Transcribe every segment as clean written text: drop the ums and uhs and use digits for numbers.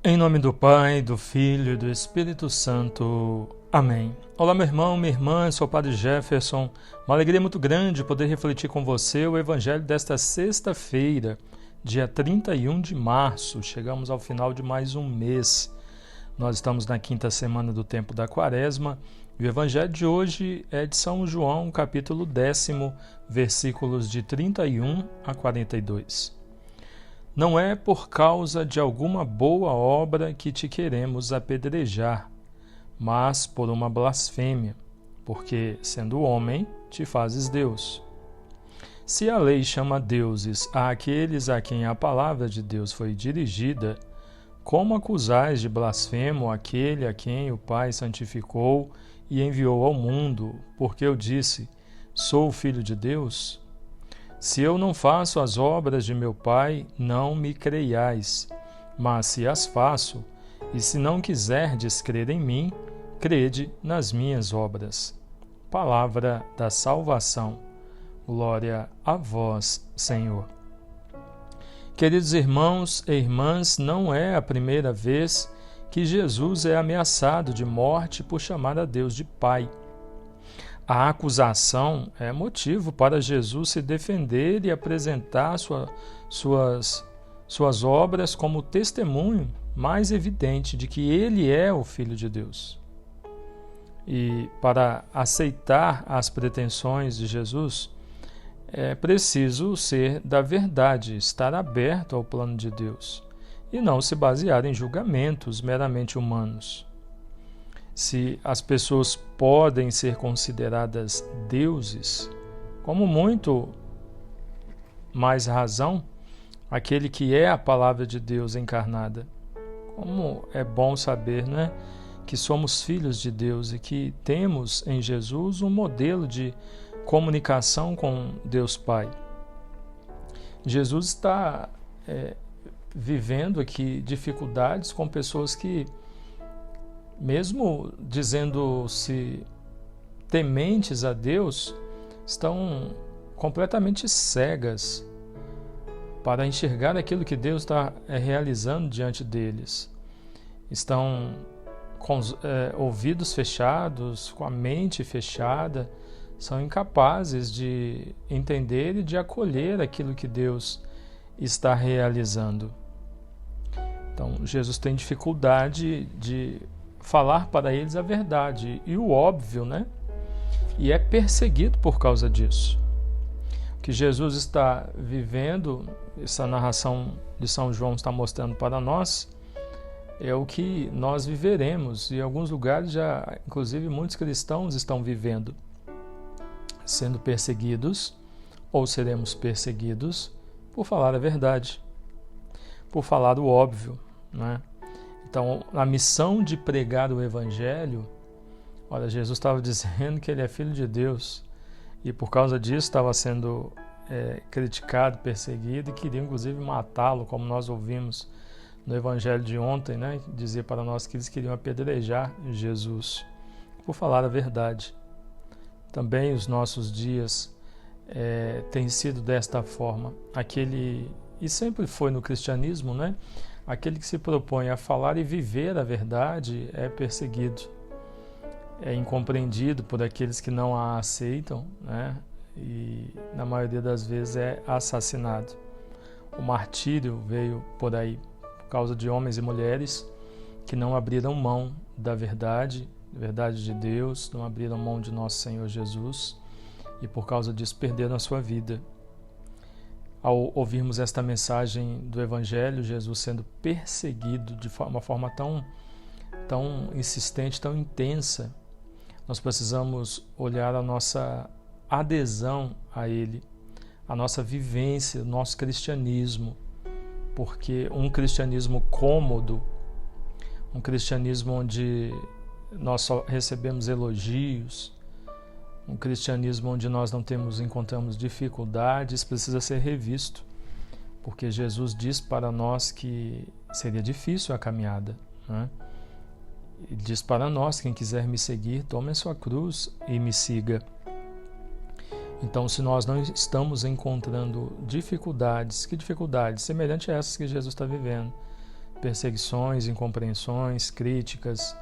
Em nome do Pai, do Filho e do Espírito Santo. Amém. Olá, meu irmão, minha irmã, eu sou o Padre Jefferson. Uma alegria muito grande poder refletir com você o Evangelho desta sexta-feira, dia 31 de março. Chegamos ao final de mais um mês. Nós estamos na quinta semana do tempo da Quaresma e o Evangelho de hoje é de São João, capítulo 10, versículos de 31 a 42. Não é por causa de alguma boa obra que te queremos apedrejar, mas por uma blasfêmia, porque, sendo homem, te fazes Deus. Se a lei chama deuses àqueles a quem a palavra de Deus foi dirigida, como acusais de blasfemo aquele a quem o Pai santificou e enviou ao mundo, porque eu disse, sou o Filho de Deus? Se eu não faço as obras de meu Pai, não me creiais. Mas se as faço, e se não quiserdes crer em mim, crede nas minhas obras. Palavra da salvação. Glória a vós, Senhor. Queridos irmãos e irmãs, não é a primeira vez que Jesus é ameaçado de morte por chamar a Deus de Pai. A acusação é motivo para Jesus se defender e apresentar suas obras como testemunho mais evidente de que ele é o Filho de Deus. E para aceitar as pretensões de Jesus, é preciso ser da verdade, estar aberto ao plano de Deus e não se basear em julgamentos meramente humanos. Se as pessoas podem ser consideradas deuses, como muito mais razão, aquele que é a palavra de Deus encarnada. Como é bom saber, né, que somos filhos de Deus e que temos em Jesus um modelo de comunicação com Deus Pai. Jesus está vivendo aqui dificuldades com pessoas que, mesmo dizendo-se tementes a Deus, estão completamente cegas para enxergar aquilo que Deus está realizando diante deles. Estão com os ouvidos fechados, com a mente fechada, são incapazes de entender e de acolher aquilo que Deus está realizando. Então, Jesus tem dificuldade de falar para eles a verdade e o óbvio, né? E é perseguido por causa disso. O que Jesus está vivendo, essa narração de São João está mostrando para nós, é o que nós viveremos. E em alguns lugares já, inclusive, muitos cristãos estão vivendo, sendo perseguidos ou seremos perseguidos por falar a verdade, por falar o óbvio, né? Então, a missão de pregar o Evangelho, olha, Jesus estava dizendo que ele é Filho de Deus e por causa disso estava sendo criticado, perseguido e queria inclusive matá-lo, como nós ouvimos no Evangelho de ontem, né? Dizer para nós que eles queriam apedrejar Jesus por falar a verdade. Também os nossos dias têm sido desta forma. E sempre foi no cristianismo, né? Aquele que se propõe a falar e viver a verdade é perseguido, é incompreendido por aqueles que não a aceitam, né? E na maioria das vezes é assassinado. O martírio veio por aí, por causa de homens e mulheres que não abriram mão da verdade de Deus, não abriram mão de nosso Senhor Jesus e por causa disso perderam a sua vida. Ao ouvirmos esta mensagem do Evangelho, Jesus sendo perseguido de uma forma tão insistente, tão intensa, nós precisamos olhar a nossa adesão a Ele, a nossa vivência, o nosso cristianismo, porque um cristianismo cômodo, um cristianismo onde nós só recebemos elogios, um cristianismo onde nós encontramos dificuldades, precisa ser revisto, porque Jesus diz para nós que seria difícil a caminhada, né? Ele diz para nós, quem quiser me seguir, tome a sua cruz e me siga. Então, se nós não estamos encontrando dificuldades, que dificuldades? Semelhante a essas que Jesus está vivendo, perseguições, incompreensões, críticas,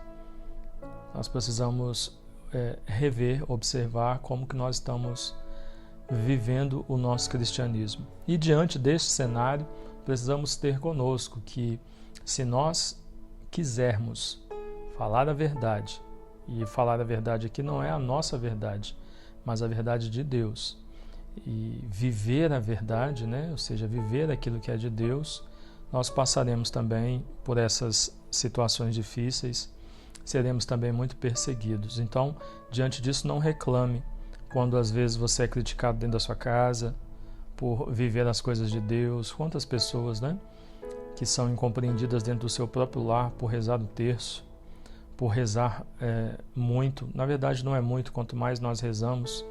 nós precisamos rever, observar como que nós estamos vivendo o nosso cristianismo. E diante deste cenário, precisamos ter conosco que, se nós quisermos falar a verdade, e falar a verdade aqui não é a nossa verdade, mas a verdade de Deus, e viver a verdade, ou seja, viver aquilo que é de Deus, nós passaremos também por essas situações difíceis, seremos também muito perseguidos. Então, diante disso, não reclame quando às vezes você é criticado dentro da sua casa por viver as coisas de Deus. Quantas pessoas, que são incompreendidas dentro do seu próprio lar por rezar o terço, por rezar muito. Na verdade, não é muito, quanto mais nós rezamos,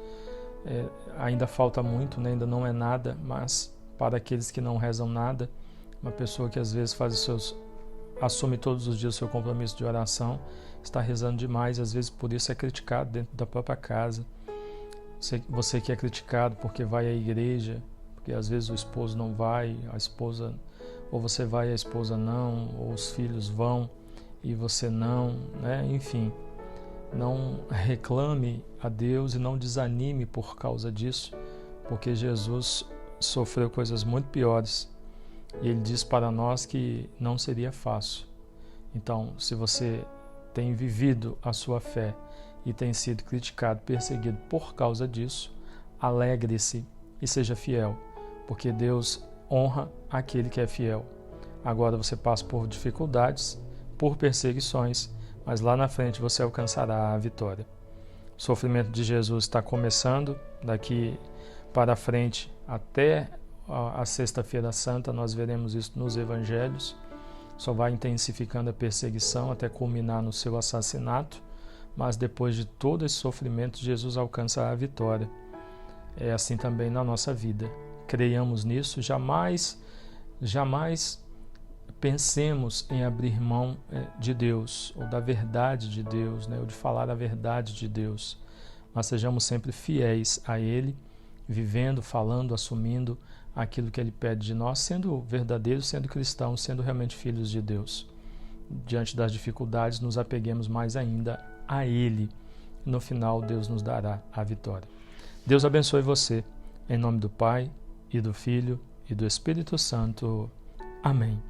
ainda falta muito, ainda não é nada, mas para aqueles que não rezam nada, uma pessoa que às vezes assume todos os dias o seu compromisso de oração, está rezando demais, às vezes por isso é criticado dentro da própria casa. Você que é criticado porque vai à igreja, porque às vezes o esposo não vai, a esposa, ou você vai e a esposa não, ou os filhos vão e você não, enfim. Não reclame a Deus e não desanime por causa disso, porque Jesus sofreu coisas muito piores e Ele diz para nós que não seria fácil. Então, se você tem vivido a sua fé e tem sido criticado, perseguido por causa disso, alegre-se e seja fiel, porque Deus honra aquele que é fiel. Agora você passa por dificuldades, por perseguições, mas lá na frente você alcançará a vitória. O sofrimento de Jesus está começando, daqui para frente até a Sexta-feira Santa, nós veremos isso nos Evangelhos, só vai intensificando a perseguição até culminar no seu assassinato, mas depois de todo esse sofrimento, Jesus alcança a vitória. É assim também na nossa vida. Creiamos nisso, jamais pensemos em abrir mão de Deus, ou da verdade de Deus, ou de falar a verdade de Deus, mas sejamos sempre fiéis a Ele, vivendo, falando, assumindo aquilo que Ele pede de nós, sendo verdadeiros, sendo cristãos, sendo realmente filhos de Deus. Diante das dificuldades, nos apeguemos mais ainda a Ele. No final, Deus nos dará a vitória. Deus abençoe você, em nome do Pai, e do Filho, e do Espírito Santo. Amém.